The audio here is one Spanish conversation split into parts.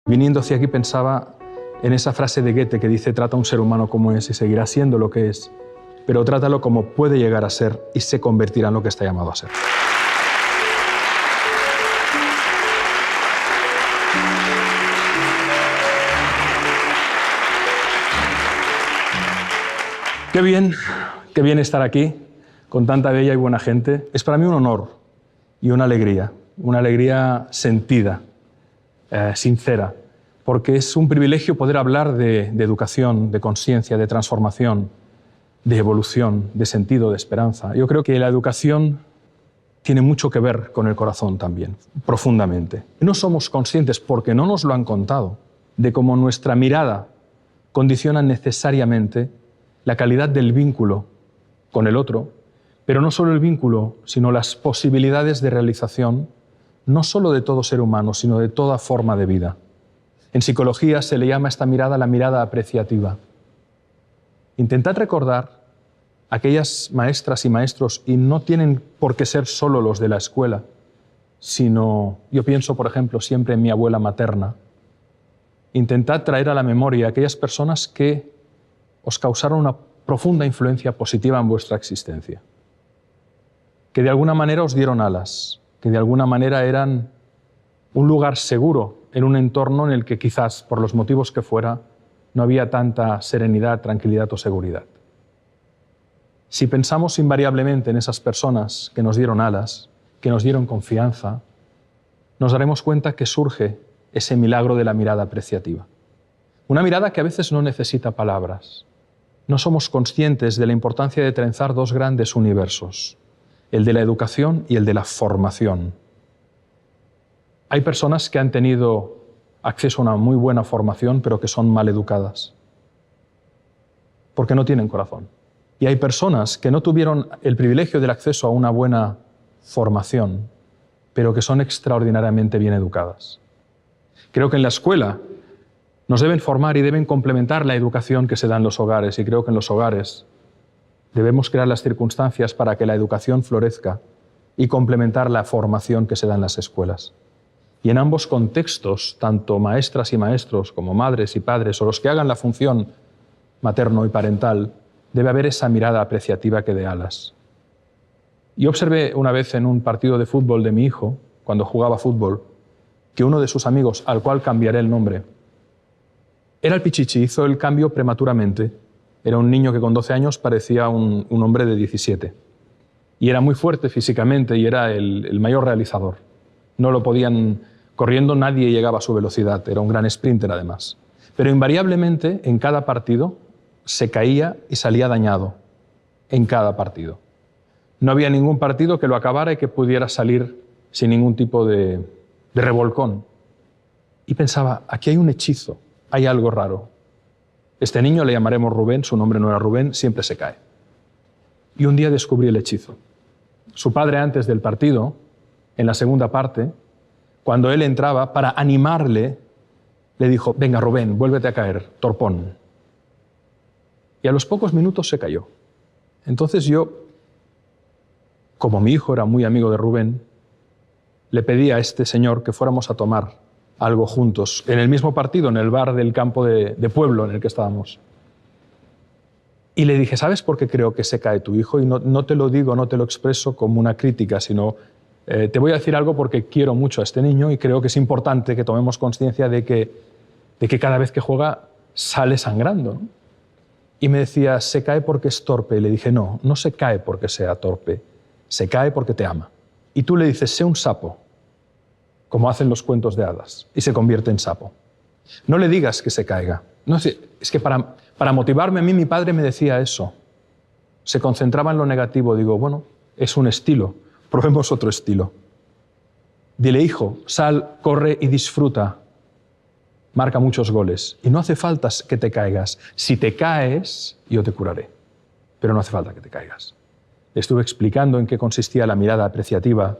Viniendo hacia aquí pensaba en esa frase de Goethe que dice: trata a un ser humano como es y seguirá siendo lo que es, pero trátalo como puede llegar a ser y se convertirá en lo que está llamado a ser. Qué bien estar aquí con tanta bella y buena gente. Es para mí un honor y una alegría sentida, sincera, porque es un privilegio poder hablar de educación, de conciencia, de transformación, de evolución, de sentido, de esperanza. Yo creo que la educación tiene mucho que ver con el corazón también, profundamente. No somos conscientes, porque no nos lo han contado, de cómo nuestra mirada condiciona necesariamente la calidad del vínculo con el otro, pero no solo el vínculo, sino las posibilidades de realización, no solo de todo ser humano, sino de toda forma de vida. En psicología se le llama a esta mirada la mirada apreciativa. Intentad recordar aquellas maestras y maestros, y no tienen por qué ser solo los de la escuela, sino, yo pienso, por ejemplo, siempre en mi abuela materna. Intentad traer a la memoria aquellas personas que os causaron una profunda influencia positiva en vuestra existencia, que de alguna manera os dieron alas, que de alguna manera eran un lugar seguro en un entorno en el que quizás, por los motivos que fuera, no había tanta serenidad, tranquilidad o seguridad. Si pensamos invariablemente en esas personas que nos dieron alas, que nos dieron confianza, nos daremos cuenta que surge ese milagro de la mirada apreciativa. Una mirada que a veces no necesita palabras. No somos conscientes de la importancia de trenzar dos grandes universos, el de la educación y el de la formación. Hay personas que han tenido acceso a una muy buena formación, pero que son mal educadas, porque no tienen corazón. Y hay personas que no tuvieron el privilegio del acceso a una buena formación, pero que son extraordinariamente bien educadas. Creo que en la escuela nos deben formar y deben complementar la educación que se da en los hogares, y creo que en los hogares debemos crear las circunstancias para que la educación florezca y complementar la formación que se da en las escuelas. Y en ambos contextos, tanto maestras y maestros como madres y padres, o los que hagan la función materno y parental, debe haber esa mirada apreciativa que dé alas. Yo observé una vez en un partido de fútbol de mi hijo, cuando jugaba fútbol, que uno de sus amigos, al cual cambiaré el nombre, era el Pichichi, hizo el cambio prematuramente. Era un niño que con 12 años parecía un hombre de 17. Y era muy fuerte físicamente y era el mayor realizador. No lo podían, corriendo nadie llegaba a su velocidad, era un gran sprinter además. Pero invariablemente en cada partido se caía y salía dañado, en cada partido. No había ningún partido que lo acabara y que pudiera salir sin ningún tipo de revolcón. Y pensaba, aquí hay un hechizo, hay algo raro. Este niño le llamaremos Rubén, su nombre no era Rubén, siempre se cae. Y un día descubrí el hechizo. Su padre, antes del partido, en la segunda parte, cuando él entraba, para animarle, le dijo: venga Rubén, vuélvete a caer, torpón. Y a los pocos minutos se cayó. Entonces yo, como mi hijo era muy amigo de Rubén, le pedí a este señor que fuéramos a tomar algo juntos, en el mismo partido, en el bar del campo de pueblo en el que estábamos. Y le dije: ¿sabes por qué creo que se cae tu hijo? Y no te lo digo, no te lo expreso como una crítica, sino te voy a decir algo porque quiero mucho a este niño y creo que es importante que tomemos conciencia de que cada vez que juega sale sangrando, ¿no? Y me decía: se cae porque es torpe. Y le dije: no se cae porque sea torpe, se cae porque te ama. Y tú le dices: sé un sapo, como hacen los cuentos de hadas, y se convierte en sapo. No le digas que se caiga. No, es que para motivarme a mí, mi padre me decía eso. Se concentraba en lo negativo. Digo, bueno, es un estilo, probemos otro estilo. Dile: hijo, sal, corre y disfruta. Marca muchos goles. Y no hace falta que te caigas. Si te caes, yo te curaré. Pero no hace falta que te caigas. Le estuve explicando en qué consistía la mirada apreciativa,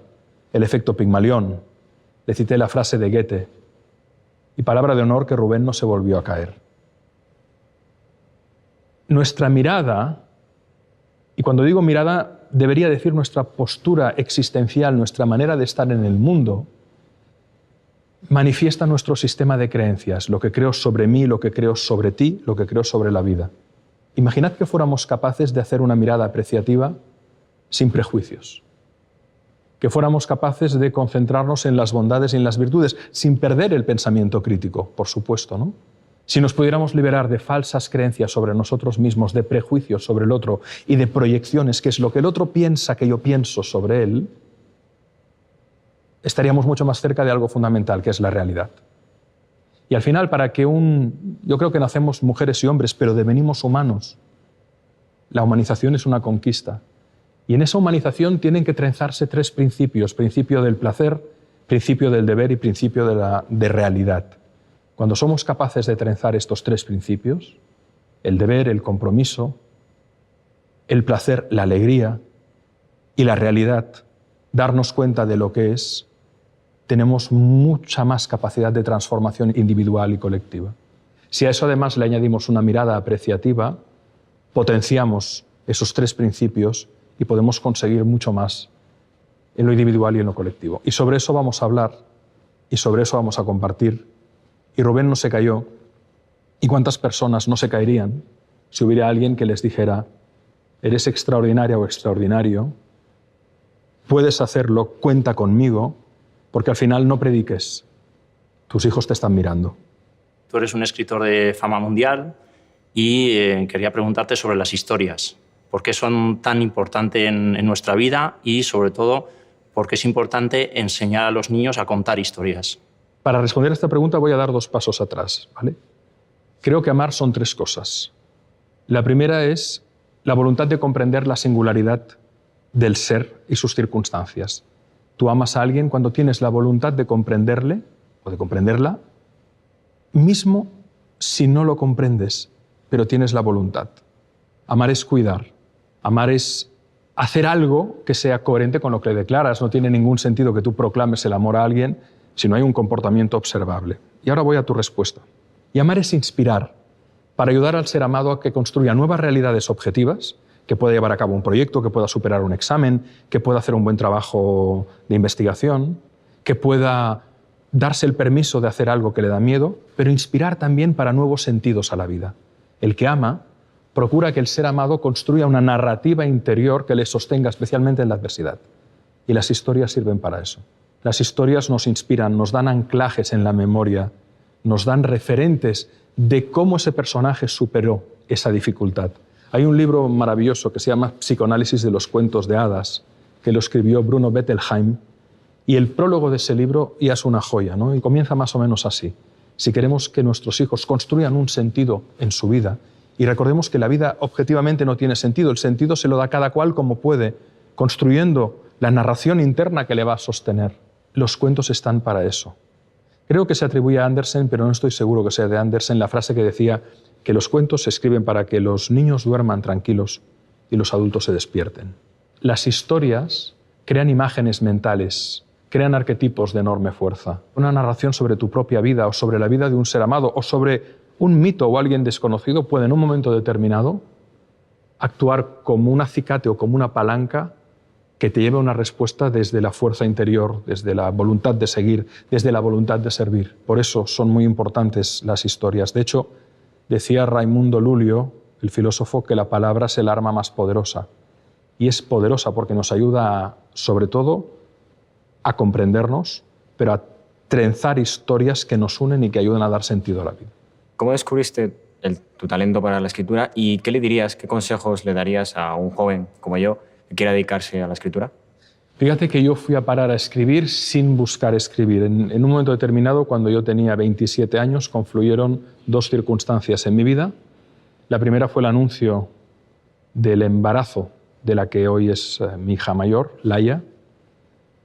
el efecto Pigmalión. Le cité la frase de Goethe. Y palabra de honor que Rubén no se volvió a caer. Nuestra mirada, y cuando digo mirada, debería decir nuestra postura existencial, nuestra manera de estar en el mundo, manifiesta nuestro sistema de creencias, lo que creo sobre mí, lo que creo sobre ti, lo que creo sobre la vida. Imaginad que fuéramos capaces de hacer una mirada apreciativa sin prejuicios, que fuéramos capaces de concentrarnos en las bondades y en las virtudes, sin perder el pensamiento crítico, por supuesto, ¿no? Si nos pudiéramos liberar de falsas creencias sobre nosotros mismos, de prejuicios sobre el otro y de proyecciones, que es lo que el otro piensa que yo pienso sobre él, estaríamos mucho más cerca de algo fundamental, que es la realidad. Y al final, yo creo que nacemos mujeres y hombres, pero devenimos humanos. La humanización es una conquista. Y en esa humanización tienen que trenzarse tres principios: principio del placer, principio del deber y principio de realidad. Cuando somos capaces de trenzar estos tres principios, el deber, el compromiso, el placer, la alegría y la realidad, darnos cuenta de lo que es, tenemos mucha más capacidad de transformación individual y colectiva. Si a eso además le añadimos una mirada apreciativa, potenciamos esos tres principios y podemos conseguir mucho más en lo individual y en lo colectivo. Y sobre eso vamos a hablar, y sobre eso vamos a compartir. Y Rubén no se cayó. ¿Y cuántas personas no se caerían si hubiera alguien que les dijera: eres extraordinaria o extraordinario, puedes hacerlo, cuenta conmigo, porque al final no prediques, tus hijos te están mirando? Tú eres un escritor de fama mundial y quería preguntarte sobre las historias. ¿Por qué son tan importantes en nuestra vida y, sobre todo, por qué es importante enseñar a los niños a contar historias? Para responder a esta pregunta voy a dar 2 pasos atrás, ¿vale? Creo que amar son 3 cosas. La primera es la voluntad de comprender la singularidad del ser y sus circunstancias. Tú amas a alguien cuando tienes la voluntad de comprenderle o de comprenderla, mismo si no lo comprendes, pero tienes la voluntad. Amar es cuidar. Amar es hacer algo que sea coherente con lo que le declaras. No tiene ningún sentido que tú proclames el amor a alguien si no hay un comportamiento observable. Y ahora voy a tu respuesta. Y amar es inspirar, para ayudar al ser amado a que construya nuevas realidades objetivas, que pueda llevar a cabo un proyecto, que pueda superar un examen, que pueda hacer un buen trabajo de investigación, que pueda darse el permiso de hacer algo que le da miedo, pero inspirar también para nuevos sentidos a la vida. El que ama procura que el ser amado construya una narrativa interior que le sostenga especialmente en la adversidad. Y las historias sirven para eso. Las historias nos inspiran, nos dan anclajes en la memoria, nos dan referentes de cómo ese personaje superó esa dificultad. Hay un libro maravilloso que se llama Psicoanálisis de los cuentos de hadas, que lo escribió Bruno Bettelheim, y el prólogo de ese libro ya es una joya, ¿no? Y comienza más o menos así. Si queremos que nuestros hijos construyan un sentido en su vida, y recordemos que la vida objetivamente no tiene sentido, el sentido se lo da cada cual como puede, construyendo la narración interna que le va a sostener. Los cuentos están para eso. Creo que se atribuye a Andersen, pero no estoy seguro que sea de Andersen, la frase que decía que los cuentos se escriben para que los niños duerman tranquilos y los adultos se despierten. Las historias crean imágenes mentales, crean arquetipos de enorme fuerza. Una narración sobre tu propia vida o sobre la vida de un ser amado o sobre un mito o alguien desconocido puede en un momento determinado actuar como un acicate o como una palanca que te lleve a una respuesta desde la fuerza interior, desde la voluntad de seguir, desde la voluntad de servir. Por eso son muy importantes las historias. De hecho, decía Raimundo Lulio, el filósofo, que la palabra es el arma más poderosa. Y es poderosa porque nos ayuda, sobre todo, a comprendernos, pero a trenzar historias que nos unen y que ayudan a dar sentido a la vida. ¿Cómo descubriste tu talento para la escritura y qué le dirías, qué consejos le darías a un joven como yo que quiera dedicarse a la escritura? Fíjate que yo fui a parar a escribir sin buscar escribir. En un momento determinado, cuando yo tenía 27 años, confluyeron 2 circunstancias en mi vida. La primera fue el anuncio del embarazo de la que hoy es mi hija mayor, Laia.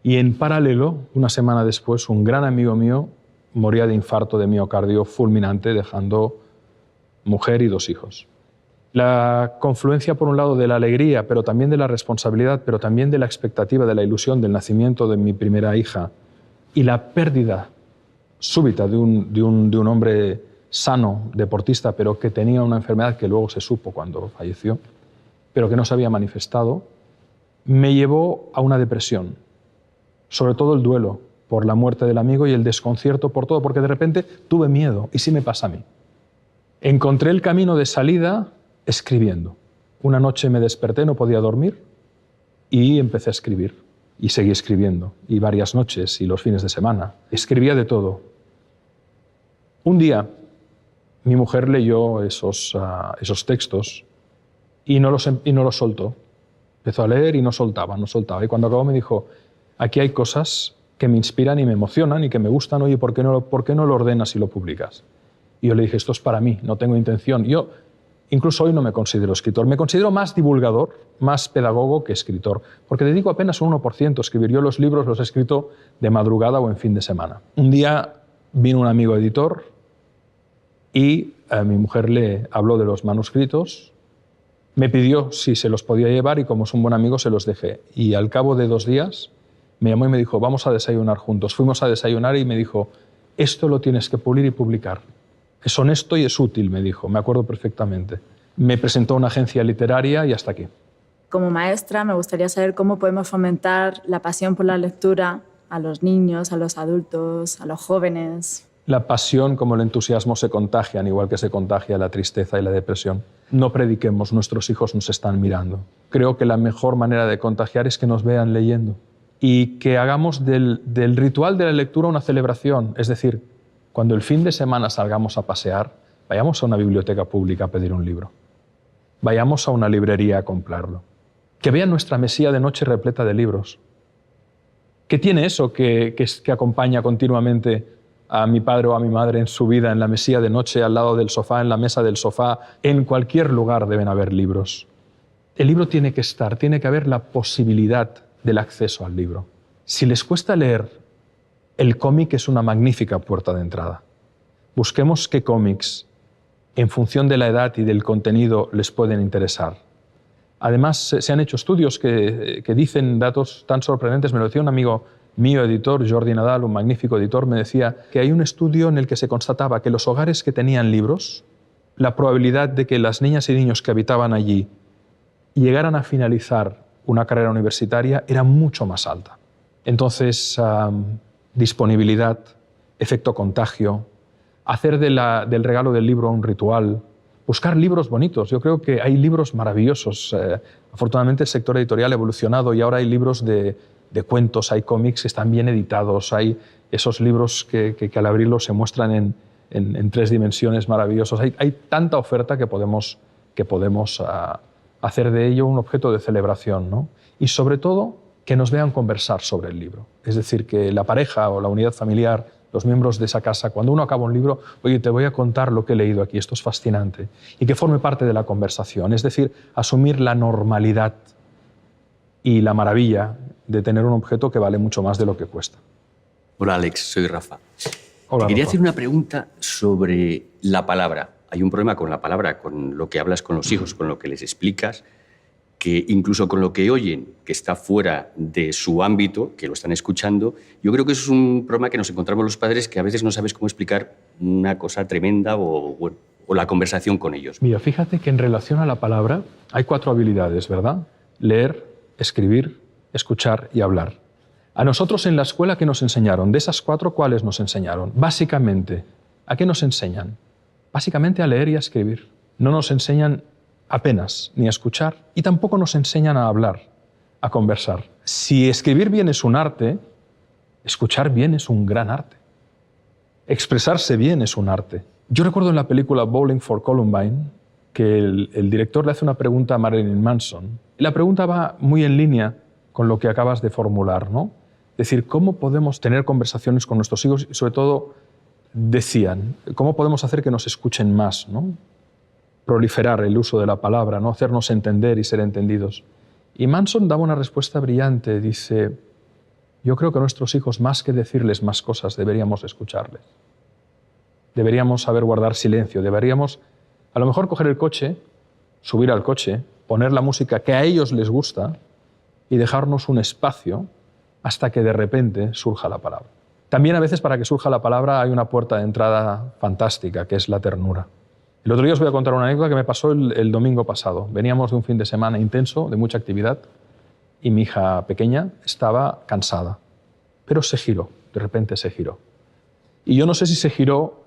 Y en paralelo, una semana después, un gran amigo mío moría de infarto de miocardio fulminante, dejando mujer y 2 hijos. La confluencia, por un lado, de la alegría, pero también de la responsabilidad, pero también de la expectativa, de la ilusión del nacimiento de mi primera hija, y la pérdida súbita de un hombre sano, deportista, pero que tenía una enfermedad que luego se supo cuando falleció, pero que no se había manifestado, me llevó a una depresión. Sobre todo el duelo, por la muerte del amigo y el desconcierto por todo, porque de repente tuve miedo. ¿Y sí me pasa a mí? Encontré el camino de salida escribiendo. Una noche me desperté, no podía dormir y empecé a escribir. Y seguí escribiendo. Y varias noches y los fines de semana. Escribía de todo. Un día mi mujer leyó esos textos y no los soltó. Empezó a leer y no soltaba. Y cuando acabó me dijo, aquí hay cosas que me inspiran y me emocionan y que me gustan. Oye, ¿por qué no lo ordenas y lo publicas? Y yo le dije, esto es para mí, no tengo intención. Yo incluso hoy no me considero escritor. Me considero más divulgador, más pedagogo que escritor, porque dedico apenas un 1% a escribir. Yo los libros los he escrito de madrugada o en fin de semana. Un día vino un amigo editor y a mi mujer le habló de los manuscritos, me pidió si se los podía llevar y como es un buen amigo se los dejé. Y al cabo de 2 días me llamó y me dijo, vamos a desayunar juntos. Fuimos a desayunar y me dijo, esto lo tienes que pulir y publicar. Es honesto y es útil, me dijo, me acuerdo perfectamente. Me presentó a una agencia literaria y hasta aquí. Como maestra, me gustaría saber cómo podemos fomentar la pasión por la lectura a los niños, a los adultos, a los jóvenes. La pasión como el entusiasmo se contagian, igual que se contagia la tristeza y la depresión. No prediquemos, nuestros hijos nos están mirando. Creo que la mejor manera de contagiar es que nos vean leyendo y que hagamos del ritual de la lectura una celebración, es decir, cuando el fin de semana salgamos a pasear, vayamos a una biblioteca pública a pedir un libro. Vayamos a una librería a comprarlo. Que vean nuestra mesilla de noche repleta de libros. ¿Qué tiene eso que acompaña continuamente a mi padre o a mi madre en su vida, en la mesilla de noche, al lado del sofá, en la mesa del sofá? En cualquier lugar deben haber libros. El libro tiene que estar, tiene que haber la posibilidad del acceso al libro. Si les cuesta leer, el cómic es una magnífica puerta de entrada. Busquemos qué cómics, en función de la edad y del contenido, les pueden interesar. Además, se han hecho estudios que dicen datos tan sorprendentes. Me lo decía un amigo mío, editor, Jordi Nadal, un magnífico editor, me decía que hay un estudio en el que se constataba que los hogares que tenían libros, la probabilidad de que las niñas y niños que habitaban allí llegaran a finalizar una carrera universitaria era mucho más alta. Entonces, disponibilidad, efecto contagio, hacer del regalo del libro un ritual, buscar libros bonitos. Yo creo que hay libros maravillosos. Afortunadamente el sector editorial ha evolucionado y ahora hay libros de cuentos, hay cómics que están bien editados, hay esos libros que al abrirlos se muestran en 3 dimensiones maravillosos. Hay tanta oferta que podemos hacer de ello un objeto de celebración, ¿no? Y sobre todo, que nos vean conversar sobre el libro. Es decir, que la pareja o la unidad familiar, los miembros de esa casa, cuando uno acaba un libro, oye, te voy a contar lo que he leído aquí, esto es fascinante, y que forme parte de la conversación. Es decir, asumir la normalidad y la maravilla de tener un objeto que vale mucho más de lo que cuesta. Hola, Alex, soy Rafa. Hola, Quería Rafa. hacer una pregunta sobre la palabra. Hay un problema con la palabra, con lo que hablas con los hijos, con lo que les explicas, que incluso con lo que oyen, que está fuera de su ámbito, que lo están escuchando, yo creo que eso es un problema que nos encontramos los padres, que a veces no sabes cómo explicar una cosa tremenda o la conversación con ellos. Mira, fíjate que en relación a la palabra hay 4 habilidades, ¿verdad? Leer, escribir, escuchar y hablar. A nosotros en la escuela, ¿qué nos enseñaron? De esas 4, ¿cuáles nos enseñaron? Básicamente, ¿a qué nos enseñan? Básicamente a leer y a escribir. No nos enseñan apenas ni a escuchar y tampoco nos enseñan a hablar, a conversar. Si escribir bien es un arte, escuchar bien es un gran arte. Expresarse bien es un arte. Yo recuerdo en la película Bowling for Columbine que el director le hace una pregunta a Marilyn Manson. Y la pregunta va muy en línea con lo que acabas de formular, ¿no? Es decir, ¿cómo podemos tener conversaciones con nuestros hijos? Y sobre todo, decían, ¿cómo podemos hacer que nos escuchen más, ¿no? Proliferar el uso de la palabra, ¿no? Hacernos entender y ser entendidos. Y Manson daba una respuesta brillante. Dice, yo creo que a nuestros hijos, más que decirles más cosas, deberíamos escucharles. Deberíamos saber guardar silencio. Deberíamos, a lo mejor, coger el coche, subir al coche, poner la música que a ellos les gusta y dejarnos un espacio hasta que de repente surja la palabra. También a veces para que surja la palabra hay una puerta de entrada fantástica, que es la ternura. El otro día os voy a contar una anécdota que me pasó el domingo pasado. Veníamos de un fin de semana intenso, de mucha actividad, y mi hija pequeña estaba cansada, pero se giró de repente se giró. Y yo no sé si se giró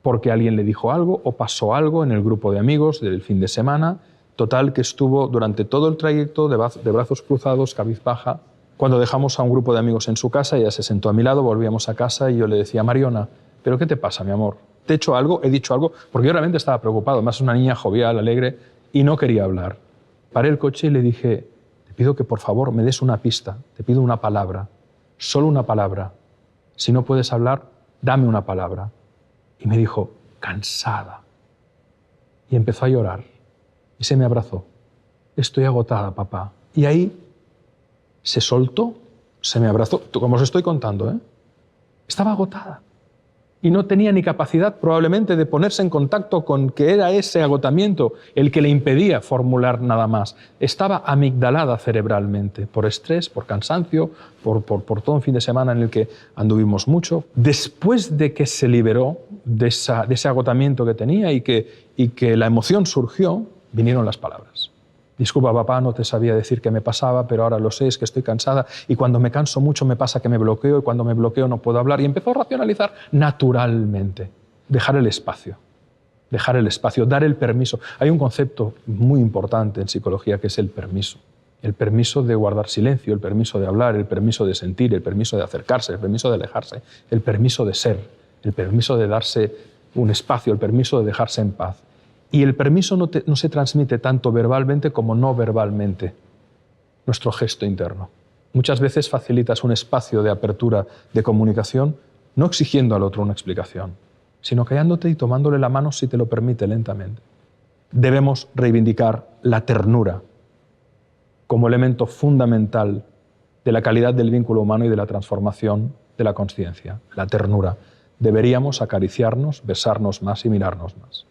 porque alguien le dijo algo o pasó algo en el grupo de amigos del fin de semana. Total, que estuvo durante todo el trayecto de brazos cruzados, cabizbaja. Cuando dejamos a un grupo de amigos en su casa, ella se sentó a mi lado, volvíamos a casa y yo le decía, Mariona, ¿pero qué te pasa, mi amor? ¿Te he hecho algo? ¿He dicho algo? Porque yo realmente estaba preocupado. Además, es una niña jovial, alegre, y no quería hablar. Paré el coche y le dije, te pido que por favor me des una pista, te pido una palabra, solo una palabra. Si no puedes hablar, dame una palabra. Y me dijo, cansada. Y empezó a llorar. Y se me abrazó. Estoy agotada, papá. Y ahí se soltó, se me abrazó, como os estoy contando, ¿eh? Estaba agotada. Y no tenía ni capacidad probablemente de ponerse en contacto con que era ese agotamiento el que le impedía formular nada más. Estaba amigdalada cerebralmente, por estrés, por cansancio, por todo un fin de semana en el que anduvimos mucho. Después de que se liberó de ese agotamiento que tenía y que la emoción surgió, vinieron las palabras. Disculpa, papá, no te sabía decir qué me pasaba, pero ahora lo sé, es que estoy cansada y cuando me canso mucho me pasa que me bloqueo y cuando me bloqueo no puedo hablar. Y empezó a racionalizar naturalmente. Dejar el espacio, dar el permiso. Hay un concepto muy importante en psicología que es el permiso. El permiso de guardar silencio, el permiso de hablar, el permiso de sentir, el permiso de acercarse, el permiso de alejarse, el permiso de ser, el permiso de darse un espacio, el permiso de dejarse en paz. Y el permiso no se transmite tanto verbalmente como no verbalmente, nuestro gesto interno. Muchas veces facilitas un espacio de apertura de comunicación, no exigiendo al otro una explicación, sino callándote y tomándole la mano si te lo permite lentamente. Debemos reivindicar la ternura como elemento fundamental de la calidad del vínculo humano y de la transformación de la consciencia. La ternura. Deberíamos acariciarnos, besarnos más y mirarnos más.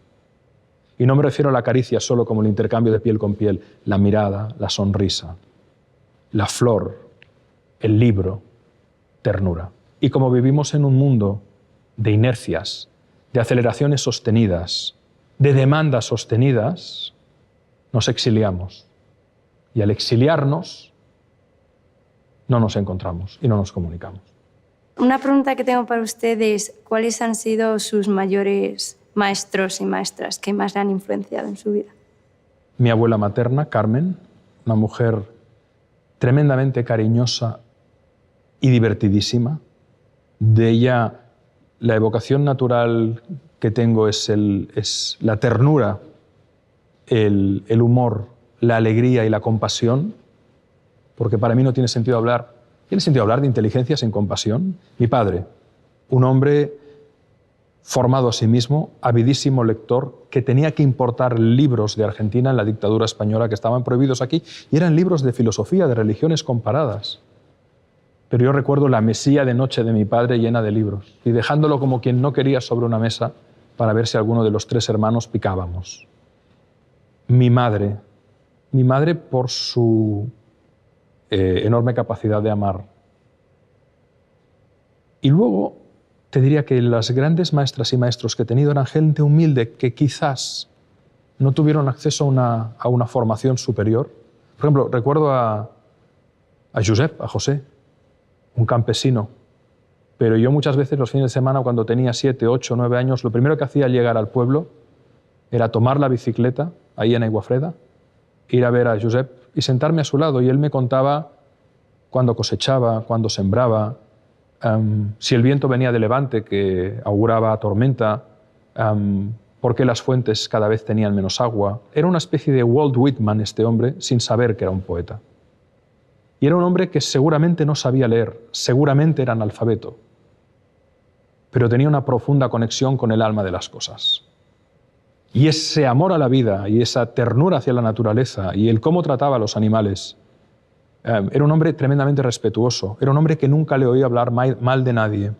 Y no me refiero a la caricia solo como el intercambio de piel con piel, la mirada, la sonrisa, la flor, el libro, ternura. Y como vivimos en un mundo de inercias, de aceleraciones sostenidas, de demandas sostenidas, nos exiliamos. Y al exiliarnos, no nos encontramos y no nos comunicamos. Una pregunta que tengo para ustedes, ¿cuáles han sido sus mayores maestros y maestras que más le han influenciado en su vida? Mi abuela materna, Carmen, una mujer tremendamente cariñosa y divertidísima. De ella, la evocación natural que tengo es la ternura, el humor, la alegría y la compasión, porque para mí no tiene sentido hablar de inteligencia sin compasión. Mi padre, un hombre formado a sí mismo, avidísimo lector, que tenía que importar libros de Argentina en la dictadura española que estaban prohibidos aquí, y eran libros de filosofía, de religiones comparadas. Pero yo recuerdo la mesilla de noche de mi padre llena de libros, y dejándolo como quien no quería sobre una mesa para ver si alguno de los tres hermanos picábamos. Mi madre por su enorme capacidad de amar. Y luego te diría que las grandes maestras y maestros que he tenido eran gente humilde que quizás no tuvieron acceso a una formación superior. Por ejemplo, recuerdo a Josep, a José, un campesino. Pero yo muchas veces los fines de semana, cuando tenía 7, 8, 9 años, lo primero que hacía al llegar al pueblo era tomar la bicicleta, ahí en Aiguafreda, ir a ver a Josep y sentarme a su lado. Y él me contaba cuándo cosechaba, cuándo sembraba, si el viento venía de levante, que auguraba tormenta, por qué las fuentes cada vez tenían menos agua. Era una especie de Walt Whitman este hombre, sin saber que era un poeta. Y era un hombre que seguramente no sabía leer, seguramente era analfabeto, pero tenía una profunda conexión con el alma de las cosas. Y ese amor a la vida y esa ternura hacia la naturaleza y el cómo trataba a los animales. Era un hombre tremendamente respetuoso, era un hombre que nunca le oía hablar mal de nadie.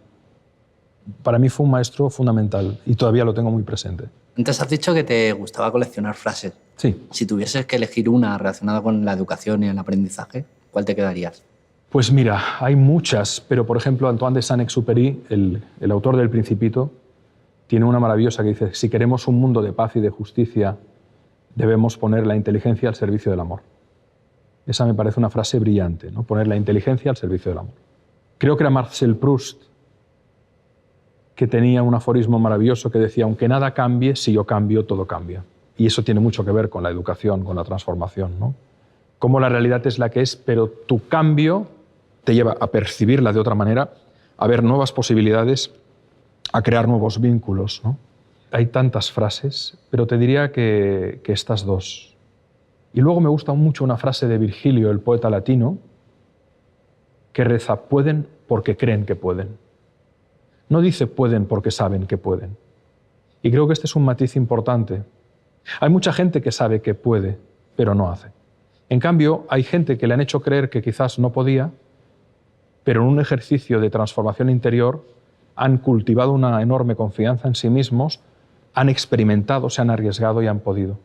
Para mí fue un maestro fundamental y todavía lo tengo muy presente. Antes has dicho que te gustaba coleccionar frases. Sí. Si tuvieses que elegir una relacionada con la educación y el aprendizaje, ¿cuál te quedarías? Pues mira, hay muchas, pero por ejemplo Antoine de Saint-Exupéry, el autor del Principito, tiene una maravillosa que dice: si queremos un mundo de paz y de justicia, debemos poner la inteligencia al servicio del amor. Esa me parece una frase brillante, ¿no? Poner la inteligencia al servicio del amor. Creo que era Marcel Proust que tenía un aforismo maravilloso que decía: aunque nada cambie, si yo cambio, todo cambia. Y eso tiene mucho que ver con la educación, con la transformación, ¿no? Cómo la realidad es la que es, pero tu cambio te lleva a percibirla de otra manera, a ver nuevas posibilidades, a crear nuevos vínculos, ¿no? Hay tantas frases, pero te diría que estas dos. Y luego me gusta mucho una frase de Virgilio, el poeta latino, que reza: pueden porque creen que pueden. No dice pueden porque saben que pueden. Y creo que este es un matiz importante. Hay mucha gente que sabe que puede, pero no hace. En cambio, hay gente que le han hecho creer que quizás no podía, pero en un ejercicio de transformación interior han cultivado una enorme confianza en sí mismos, han experimentado, se han arriesgado y han podido.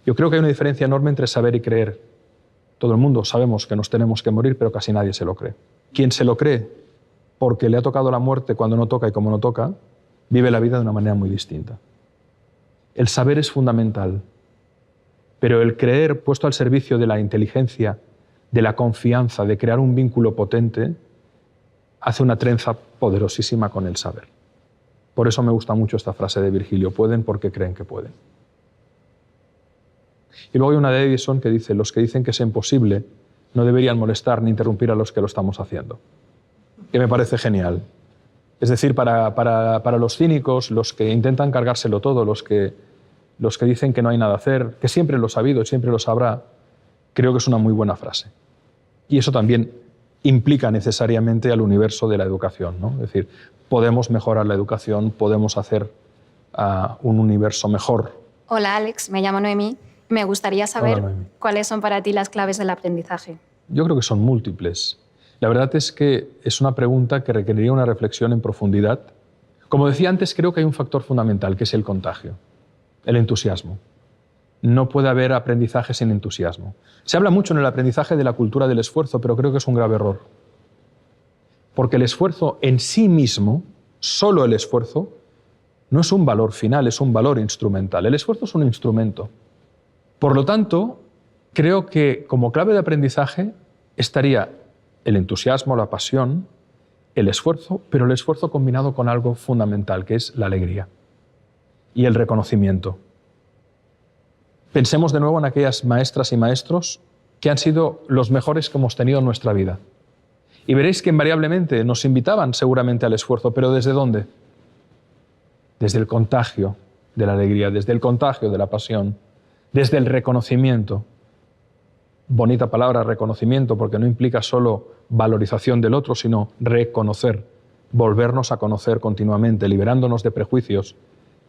Yo creo que hay una diferencia enorme entre saber y creer. Todo el mundo sabemos que nos tenemos que morir, pero casi nadie se lo cree. Quien se lo cree porque le ha tocado la muerte cuando no toca y como no toca, vive la vida de una manera muy distinta. El saber es fundamental, pero el creer puesto al servicio de la inteligencia, de la confianza, de crear un vínculo potente, hace una trenza poderosísima con el saber. Por eso me gusta mucho esta frase de Virgilio: pueden porque creen que pueden. Y luego hay una de Edison que dice: los que dicen que es imposible no deberían molestar ni interrumpir a los que lo estamos haciendo. Que me parece genial. Es decir, para los cínicos, los que intentan cargárselo todo, los que dicen que no hay nada a hacer, que siempre lo ha sabido y siempre lo sabrá, creo que es una muy buena frase. Y eso también implica necesariamente al universo de la educación, ¿no? Es decir, podemos mejorar la educación, podemos hacer un universo mejor. Hola Alex, me llamo Noemí. Me gustaría saber cuáles son para ti las claves del aprendizaje. Yo creo que son múltiples. La verdad es que es una pregunta que requeriría una reflexión en profundidad. Como decía antes, creo que hay un factor fundamental, que es el contagio, el entusiasmo. No puede haber aprendizaje sin entusiasmo. Se habla mucho en el aprendizaje de la cultura del esfuerzo, pero creo que es un grave error. Porque el esfuerzo en sí mismo, solo el esfuerzo, no es un valor final, es un valor instrumental. El esfuerzo es un instrumento. Por lo tanto, creo que como clave de aprendizaje estaría el entusiasmo, la pasión, el esfuerzo, pero el esfuerzo combinado con algo fundamental, que es la alegría y el reconocimiento. Pensemos de nuevo en aquellas maestras y maestros que han sido los mejores que hemos tenido en nuestra vida. Y veréis que invariablemente nos invitaban seguramente al esfuerzo, pero ¿desde dónde? Desde el contagio de la alegría, desde el contagio de la pasión, desde el reconocimiento. Bonita palabra, reconocimiento, porque no implica solo valorización del otro, sino reconocer, volvernos a conocer continuamente, liberándonos de prejuicios,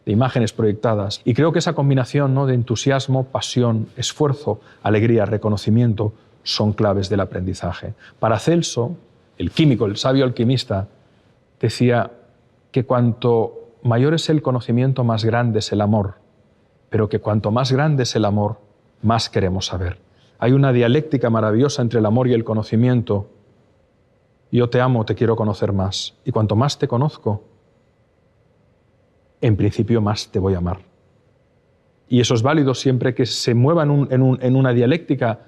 de imágenes proyectadas. Y creo que esa combinación, ¿no?, de entusiasmo, pasión, esfuerzo, alegría, reconocimiento, son claves del aprendizaje. Paracelso, el químico, el sabio alquimista, decía que cuanto mayor es el conocimiento, más grande es el amor, pero que cuanto más grande es el amor, más queremos saber. Hay una dialéctica maravillosa entre el amor y el conocimiento. Yo te amo, te quiero conocer más. Y cuanto más te conozco, en principio más te voy a amar. Y eso es válido siempre que se mueva en una dialéctica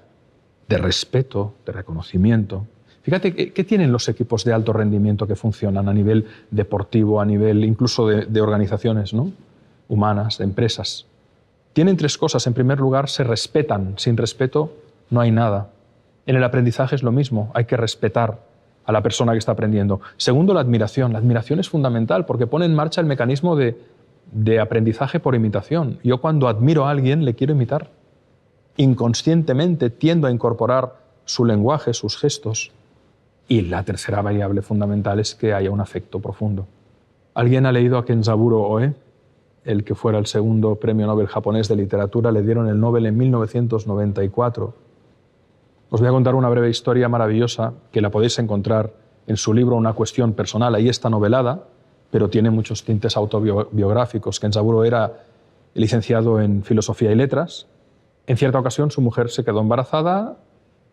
de respeto, de reconocimiento. Fíjate, ¿qué tienen los equipos de alto rendimiento que funcionan a nivel deportivo, a nivel incluso de organizaciones, ¿no?, humanas, de empresas? Tienen tres cosas. En primer lugar, se respetan. Sin respeto no hay nada. En el aprendizaje es lo mismo. Hay que respetar a la persona que está aprendiendo. Segundo, la admiración. La admiración es fundamental porque pone en marcha el mecanismo de aprendizaje por imitación. Yo cuando admiro a alguien le quiero imitar. Inconscientemente tiendo a incorporar su lenguaje, sus gestos. Y la tercera variable fundamental es que haya un afecto profundo. ¿Alguien ha leído a Kenzaburo Oe? El que fuera el segundo premio Nobel japonés de literatura, le dieron el Nobel en 1994. Os voy a contar una breve historia maravillosa que la podéis encontrar en su libro Una cuestión personal. Ahí está novelada, pero tiene muchos tintes autobiográficos. Kenzaburo era licenciado en Filosofía y Letras. En cierta ocasión su mujer se quedó embarazada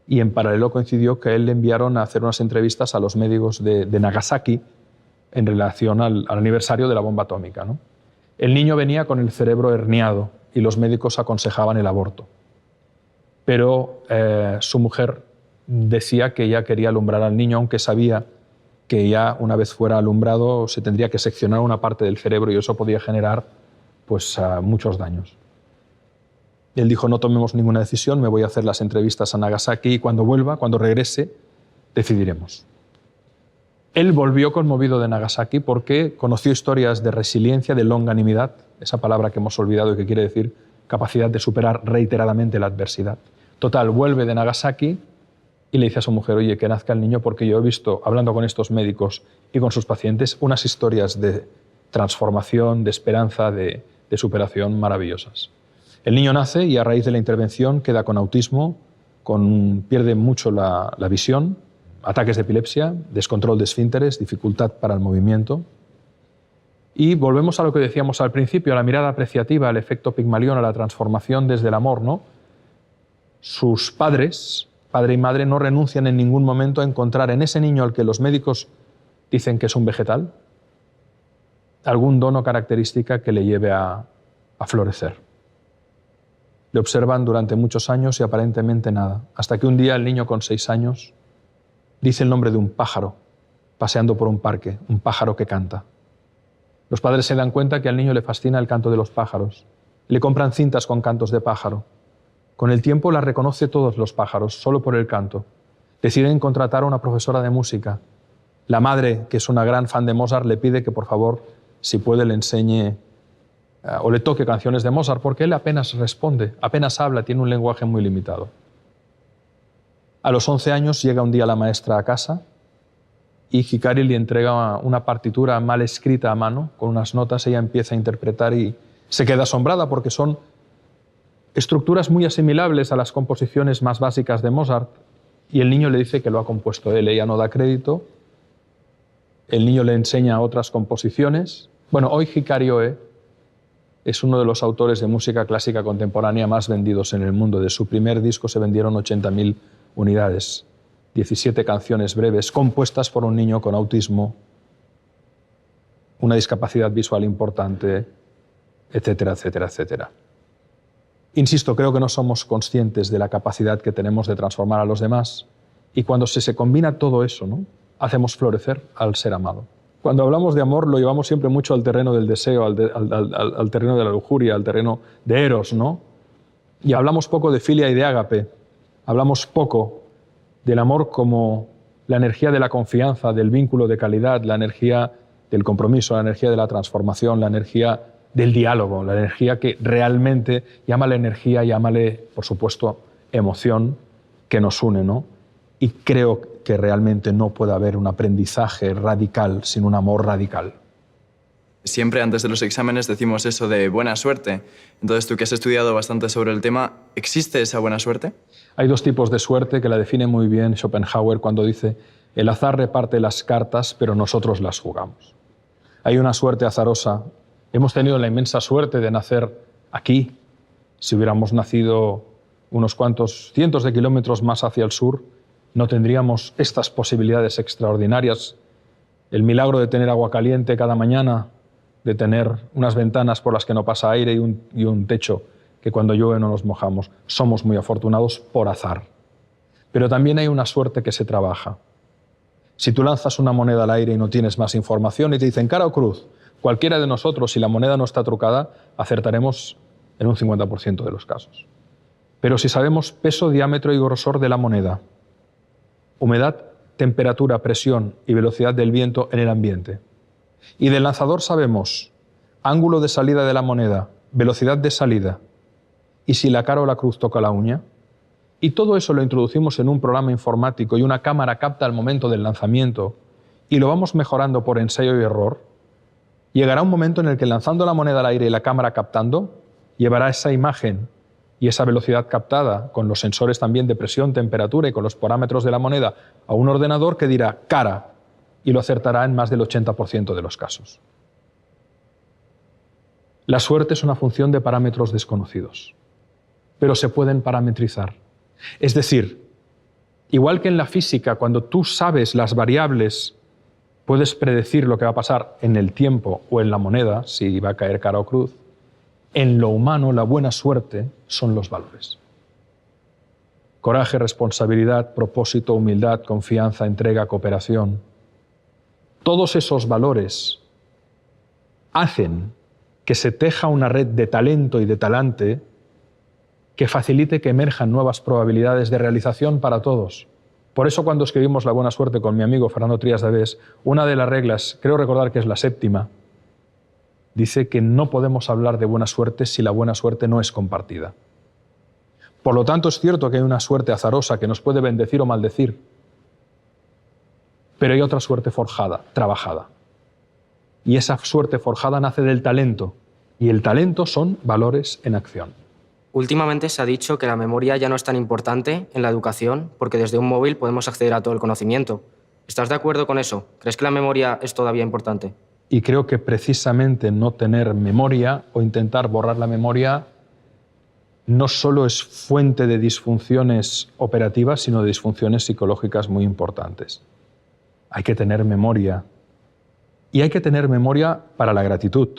y en paralelo coincidió que a él le enviaron a hacer unas entrevistas a los médicos de Nagasaki en relación al aniversario de la bomba atómica, ¿no? El niño venía con el cerebro herniado y los médicos aconsejaban el aborto. Pero su mujer decía que ella quería alumbrar al niño, aunque sabía que ya una vez fuera alumbrado se tendría que seccionar una parte del cerebro y eso podía generar pues, muchos daños. Él dijo, no tomemos ninguna decisión, me voy a hacer las entrevistas a Nagasaki y cuando vuelva, cuando regrese, decidiremos. Él volvió conmovido de Nagasaki porque conoció historias de resiliencia, de longanimidad, esa palabra que hemos olvidado y que quiere decir capacidad de superar reiteradamente la adversidad. Total, vuelve de Nagasaki y le dice a su mujer, oye, que nazca el niño porque yo he visto, hablando con estos médicos y con sus pacientes, unas historias de transformación, de esperanza, de superación maravillosas. El niño nace y a raíz de la intervención queda con autismo, pierde mucho la visión, ataques de epilepsia, descontrol de esfínteres, dificultad para el movimiento. Y volvemos a lo que decíamos al principio, a la mirada apreciativa, al efecto Pigmalión, a la transformación desde el amor, ¿no? Sus padres, padre y madre, no renuncian en ningún momento a encontrar en ese niño al que los médicos dicen que es un vegetal, algún don o característica que le lleve a florecer. Le observan durante muchos años y aparentemente nada, hasta que un día el niño con 6 años dice el nombre de un pájaro, paseando por un parque, un pájaro que canta. Los padres se dan cuenta que al niño le fascina el canto de los pájaros. Le compran cintas con cantos de pájaro. Con el tiempo las reconoce todos los pájaros, solo por el canto. Deciden contratar a una profesora de música. La madre, que es una gran fan de Mozart, le pide que por favor, si puede, le enseñe o le toque canciones de Mozart, porque él apenas responde, apenas habla, tiene un lenguaje muy limitado. A los 11 años llega un día la maestra a casa y Hikari le entrega una partitura mal escrita a mano, con unas notas, ella empieza a interpretar y se queda asombrada porque son estructuras muy asimilables a las composiciones más básicas de Mozart y el niño le dice que lo ha compuesto él, ella no da crédito, el niño le enseña otras composiciones. Bueno, hoy Hikari Oe es uno de los autores de música clásica contemporánea más vendidos en el mundo. De su primer disco se vendieron 80.000 unidades, 17 canciones breves compuestas por un niño con autismo, una discapacidad visual importante, etcétera, etcétera, etcétera. Insisto, creo que no somos conscientes de la capacidad que tenemos de transformar a los demás y cuando se combina todo eso, ¿no?, hacemos florecer al ser amado. Cuando hablamos de amor lo llevamos siempre mucho al terreno del deseo, al terreno de la lujuria, al terreno de eros, ¿no? Y hablamos poco de filia y de ágape. Hablamos poco del amor como la energía de la confianza, del vínculo de calidad, la energía del compromiso, la energía de la transformación, la energía del diálogo, la energía que realmente, llámale energía, llámale, por supuesto, emoción que nos une, ¿no? Y creo que realmente no puede haber un aprendizaje radical sin un amor radical. Siempre antes de los exámenes decimos eso de buena suerte. Entonces, tú que has estudiado bastante sobre el tema, ¿existe esa buena suerte? Hay dos tipos de suerte que la define muy bien Schopenhauer cuando dice el azar reparte las cartas, pero nosotros las jugamos. Hay una suerte azarosa. Hemos tenido la inmensa suerte de nacer aquí. Si hubiéramos nacido unos cuantos cientos de kilómetros más hacia el sur, no tendríamos estas posibilidades extraordinarias. El milagro de tener agua caliente cada mañana, de tener unas ventanas por las que no pasa aire y un techo que cuando llueve no nos mojamos. Somos muy afortunados por azar. Pero también hay una suerte que se trabaja. Si tú lanzas una moneda al aire y no tienes más información y te dicen cara o cruz, cualquiera de nosotros, si la moneda no está trucada, acertaremos en un 50% de los casos. Pero si sabemos peso, diámetro y grosor de la moneda, humedad, temperatura, presión y velocidad del viento en el ambiente, y del lanzador sabemos ángulo de salida de la moneda, velocidad de salida, y si la cara o la cruz toca la uña, y todo eso lo introducimos en un programa informático y una cámara capta el momento del lanzamiento y lo vamos mejorando por ensayo y error, llegará un momento en el que lanzando la moneda al aire y la cámara captando, llevará esa imagen y esa velocidad captada con los sensores también de presión, temperatura y con los parámetros de la moneda a un ordenador que dirá cara y lo acertará en más del 80% de los casos. La suerte es una función de parámetros desconocidos, pero se pueden parametrizar. Es decir, igual que en la física, cuando tú sabes las variables, puedes predecir lo que va a pasar en el tiempo o en la moneda, si va a caer cara o cruz, en lo humano la buena suerte son los valores. Coraje, responsabilidad, propósito, humildad, confianza, entrega, cooperación. Todos esos valores hacen que se teja una red de talento y de talante que facilite que emerjan nuevas probabilidades de realización para todos. Por eso, cuando escribimos La buena suerte con mi amigo Fernando Trías de Bes, una de las reglas, creo recordar que es la 7ª, dice que no podemos hablar de buena suerte si la buena suerte no es compartida. Por lo tanto, es cierto que hay una suerte azarosa que nos puede bendecir o maldecir, pero hay otra suerte forjada, trabajada. Y esa suerte forjada nace del talento, y el talento son valores en acción. Últimamente se ha dicho que la memoria ya no es tan importante en la educación porque desde un móvil podemos acceder a todo el conocimiento. ¿Estás de acuerdo con eso? ¿Crees que la memoria es todavía importante? Y creo que precisamente no tener memoria o intentar borrar la memoria no solo es fuente de disfunciones operativas, sino de disfunciones psicológicas muy importantes. Hay que tener memoria. Y hay que tener memoria para la gratitud.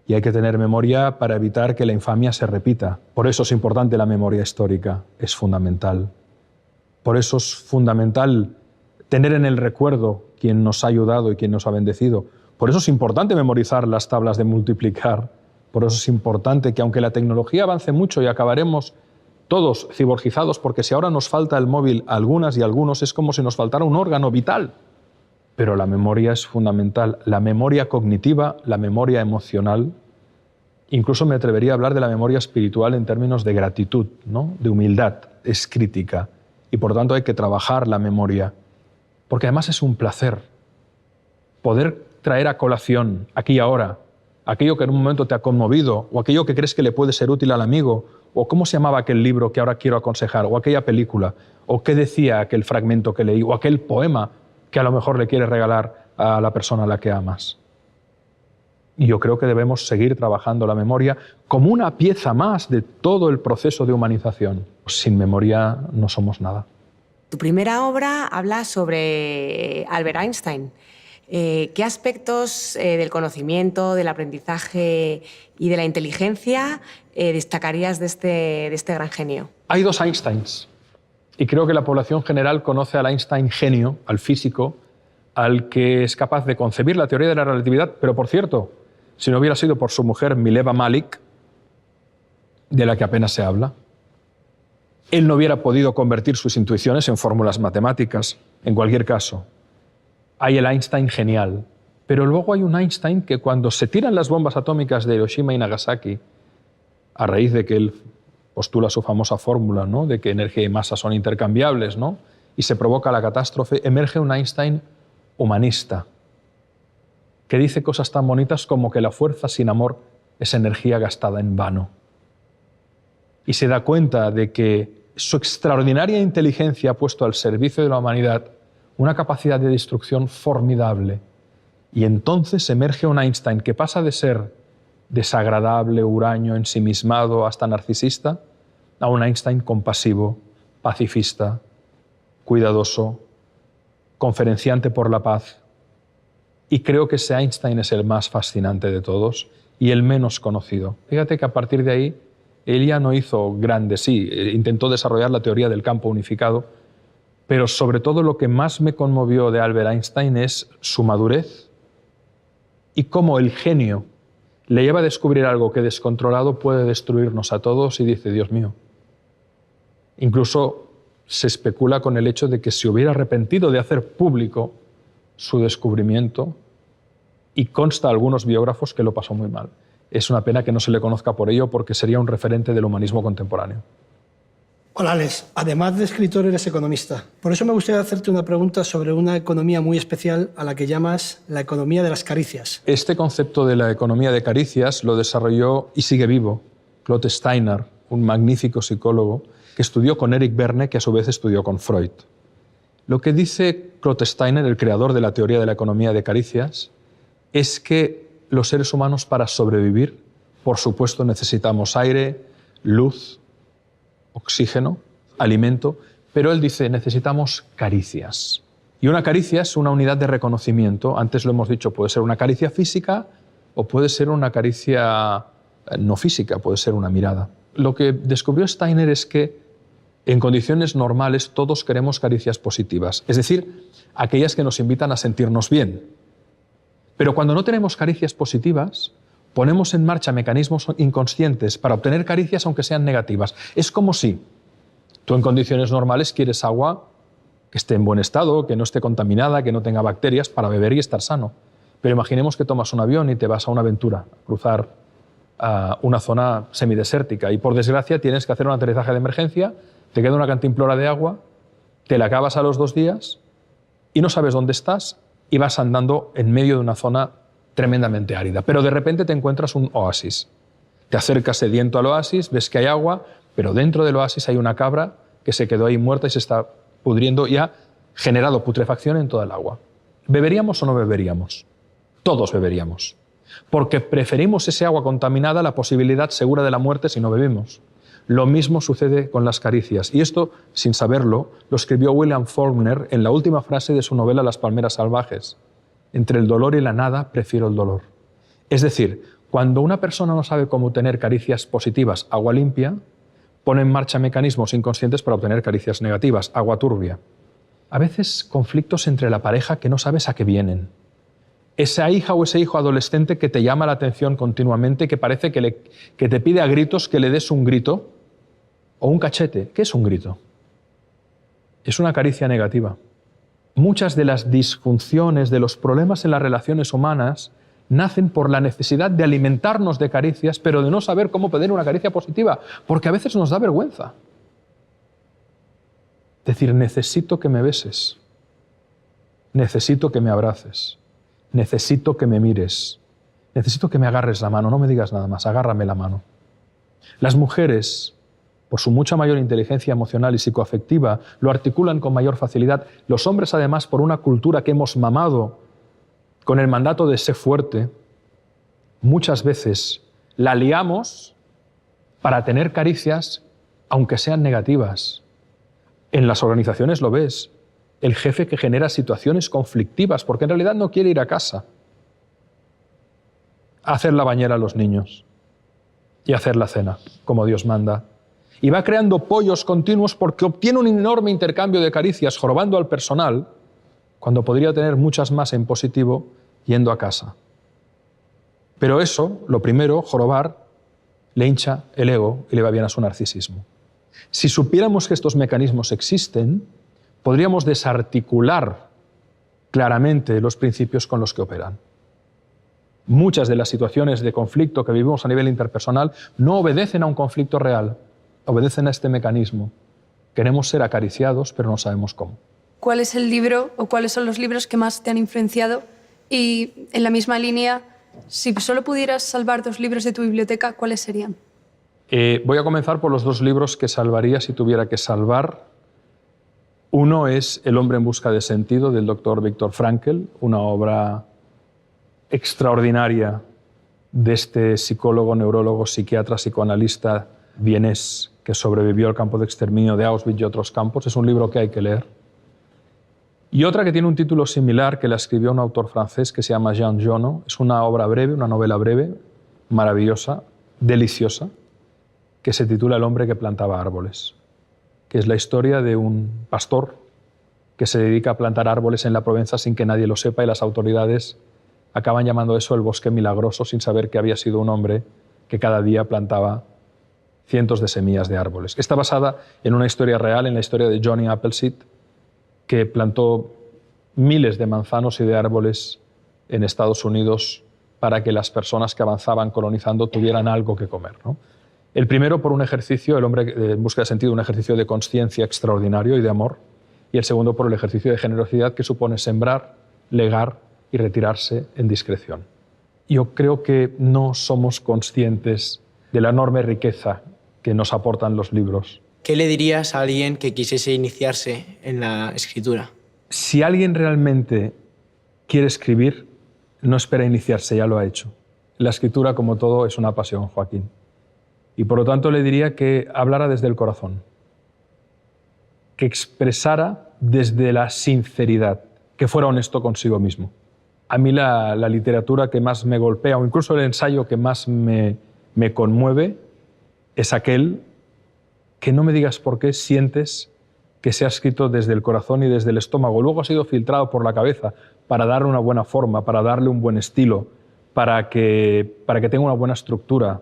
Y hay que tener memoria para evitar que la infamia se repita. Por eso es importante la memoria histórica, es fundamental. Por eso es fundamental tener en el recuerdo quién nos ha ayudado y quién nos ha bendecido. Por eso es importante memorizar las tablas de multiplicar. Por eso es importante que, aunque la tecnología avance mucho y acabaremos todos ciborgizados, porque si ahora nos falta el móvil a algunas y a algunos, es como si nos faltara un órgano vital. Pero la memoria es fundamental. La memoria cognitiva, la memoria emocional. Incluso me atrevería a hablar de la memoria espiritual en términos de gratitud, ¿no? De humildad. Es crítica. Y por tanto hay que trabajar la memoria. Porque además es un placer poder traer a colación, aquí y ahora, aquello que en un momento te ha conmovido, o aquello que crees que le puede ser útil al amigo, o cómo se llamaba aquel libro que ahora quiero aconsejar, o aquella película, o qué decía aquel fragmento que leí, o aquel poema que a lo mejor le quieres regalar a la persona a la que amas. Y yo creo que debemos seguir trabajando la memoria como una pieza más de todo el proceso de humanización. Sin memoria no somos nada. Tu primera obra habla sobre Albert Einstein. ¿Qué aspectos del conocimiento, del aprendizaje y de la inteligencia destacarías de este gran genio? Hay dos Einsteins. Y creo que la población general conoce al Einstein genio, al físico, al que es capaz de concebir la teoría de la relatividad, pero por cierto, si no hubiera sido por su mujer Mileva Malik, de la que apenas se habla, él no hubiera podido convertir sus intuiciones en fórmulas matemáticas. En cualquier caso, hay el Einstein genial, pero luego hay un Einstein que cuando se tiran las bombas atómicas de Hiroshima y Nagasaki, a raíz de que él postula su famosa fórmula, ¿no?, de que energía y masa son intercambiables, ¿no?, y se provoca la catástrofe, emerge un Einstein humanista, que dice cosas tan bonitas como que la fuerza sin amor es energía gastada en vano. Y se da cuenta de que su extraordinaria inteligencia ha puesto al servicio de la humanidad una capacidad de destrucción formidable. Y entonces emerge un Einstein que pasa de ser desagradable, huraño, ensimismado, hasta narcisista, a un Einstein compasivo, pacifista, cuidadoso, conferenciante por la paz. Y creo que ese Einstein es el más fascinante de todos y el menos conocido. Fíjate que a partir de ahí, él ya no hizo grandes, sí, intentó desarrollar la teoría del campo unificado, pero sobre todo lo que más me conmovió de Albert Einstein es su madurez y cómo el genio le lleva a descubrir algo que descontrolado puede destruirnos a todos y dice, Dios mío. Incluso se especula con el hecho de que se hubiera arrepentido de hacer público su descubrimiento y consta a algunos biógrafos que lo pasó muy mal. Es una pena que no se le conozca por ello porque sería un referente del humanismo contemporáneo. Hola, Alex. Además de escritor, eres economista. Por eso me gustaría hacerte una pregunta sobre una economía muy especial a la que llamas la economía de las caricias. Este concepto de la economía de caricias lo desarrolló y sigue vivo Claude Steiner, un magnífico psicólogo que estudió con Eric Berne, que a su vez estudió con Freud. Lo que dice Claude Steiner, el creador de la teoría de la economía de caricias, es que los seres humanos, para sobrevivir, por supuesto necesitamos aire, luz, oxígeno, alimento, pero él dice necesitamos caricias. Y una caricia es una unidad de reconocimiento. Antes lo hemos dicho, puede ser una caricia física o puede ser una caricia no física, puede ser una mirada. Lo que descubrió Steiner es que en condiciones normales todos queremos caricias positivas, es decir, aquellas que nos invitan a sentirnos bien. Pero cuando no tenemos caricias positivas, ponemos en marcha mecanismos inconscientes para obtener caricias aunque sean negativas. Es como si tú en condiciones normales quieres agua que esté en buen estado, que no esté contaminada, que no tenga bacterias para beber y estar sano. Pero imaginemos que tomas un avión y te vas a una aventura, a cruzar una zona semidesértica y por desgracia tienes que hacer un aterrizaje de emergencia, te queda una cantimplora de agua, te la acabas a los 2 días y no sabes dónde estás y vas andando en medio de una zona tremendamente árida. Pero de repente te encuentras un oasis. Te acercas sediento al oasis, ves que hay agua, pero dentro del oasis hay una cabra que se quedó ahí muerta y se está pudriendo y ha generado putrefacción en toda el agua. ¿Beberíamos o no beberíamos? Todos beberíamos. Porque preferimos ese agua contaminada a la posibilidad segura de la muerte si no bebemos. Lo mismo sucede con las caricias. Y esto, sin saberlo, lo escribió William Faulkner en la última frase de su novela Las palmeras salvajes. Entre el dolor y la nada, prefiero el dolor. Es decir, cuando una persona no sabe cómo tener caricias positivas, agua limpia, pone en marcha mecanismos inconscientes para obtener caricias negativas, agua turbia. A veces conflictos entre la pareja que no sabes a qué vienen. Esa hija o ese hijo adolescente que te llama la atención continuamente, que parece que te pide a gritos que le des un grito o un cachete. ¿Qué es un grito? Es una caricia negativa. Muchas de las disfunciones, de los problemas en las relaciones humanas nacen por la necesidad de alimentarnos de caricias, pero de no saber cómo pedir una caricia positiva, porque a veces nos da vergüenza. Decir, necesito que me beses, necesito que me abraces, necesito que me mires, necesito que me agarres la mano, no me digas nada más, agárrame la mano. Las mujeres, por su mucha mayor inteligencia emocional y psicoafectiva, lo articulan con mayor facilidad. Los hombres, además, por una cultura que hemos mamado con el mandato de ser fuerte, muchas veces la liamos para tener caricias, aunque sean negativas. En las organizaciones lo ves. El jefe que genera situaciones conflictivas, porque en realidad no quiere ir a casa a hacer la bañera a los niños y hacer la cena, como Dios manda. Y va creando pollos continuos porque obtiene un enorme intercambio de caricias jorobando al personal, cuando podría tener muchas más en positivo yendo a casa. Pero eso, lo primero, jorobar, le hincha el ego y le va bien a su narcisismo. Si supiéramos que estos mecanismos existen, podríamos desarticular claramente los principios con los que operan. Muchas de las situaciones de conflicto que vivimos a nivel interpersonal no obedecen a un conflicto real, obedecen a este mecanismo. Queremos ser acariciados, pero no sabemos cómo. ¿Cuál es el libro o cuáles son los libros que más te han influenciado? Y en la misma línea, si solo pudieras salvar 2 libros de tu biblioteca, ¿cuáles serían? Voy a comenzar por los 2 libros que salvaría si tuviera que salvar. Uno es El hombre en busca de sentido, del doctor Viktor Frankl, una obra extraordinaria de este psicólogo, neurólogo, psiquiatra, psicoanalista vienés que sobrevivió al campo de exterminio de Auschwitz y otros campos. Es un libro que hay que leer. Y otra que tiene un título similar, que la escribió un autor francés que se llama Jean Genot. Es una obra breve, una novela breve, maravillosa, deliciosa, que se titula El hombre que plantaba árboles, que es la historia de un pastor que se dedica a plantar árboles en la Provenza sin que nadie lo sepa, y las autoridades acaban llamando eso el bosque milagroso, sin saber que había sido un hombre que cada día plantaba cientos de semillas de árboles. Está basada en una historia real, en la historia de Johnny Appleseed, que plantó miles de manzanos y de árboles en Estados Unidos para que las personas que avanzaban colonizando tuvieran algo que comer, ¿no? El primero por un ejercicio, El hombre en busca de sentido, un ejercicio de conciencia extraordinario y de amor, y el segundo por el ejercicio de generosidad que supone sembrar, legar y retirarse en discreción. Yo creo que no somos conscientes de la enorme riqueza que nos aportan los libros. ¿Qué le dirías a alguien que quisiese iniciarse en la escritura? Si alguien realmente quiere escribir, no espera iniciarse, ya lo ha hecho. La escritura, como todo, es una pasión, Joaquín. Y por lo tanto le diría que hablara desde el corazón, que expresara desde la sinceridad, que fuera honesto consigo mismo. A mí la literatura que más me golpea, o incluso el ensayo que más me conmueve, es aquel que no me digas por qué sientes que se ha escrito desde el corazón y desde el estómago. Luego ha sido filtrado por la cabeza, para darle una buena forma, para darle un buen estilo, para que tenga una buena estructura,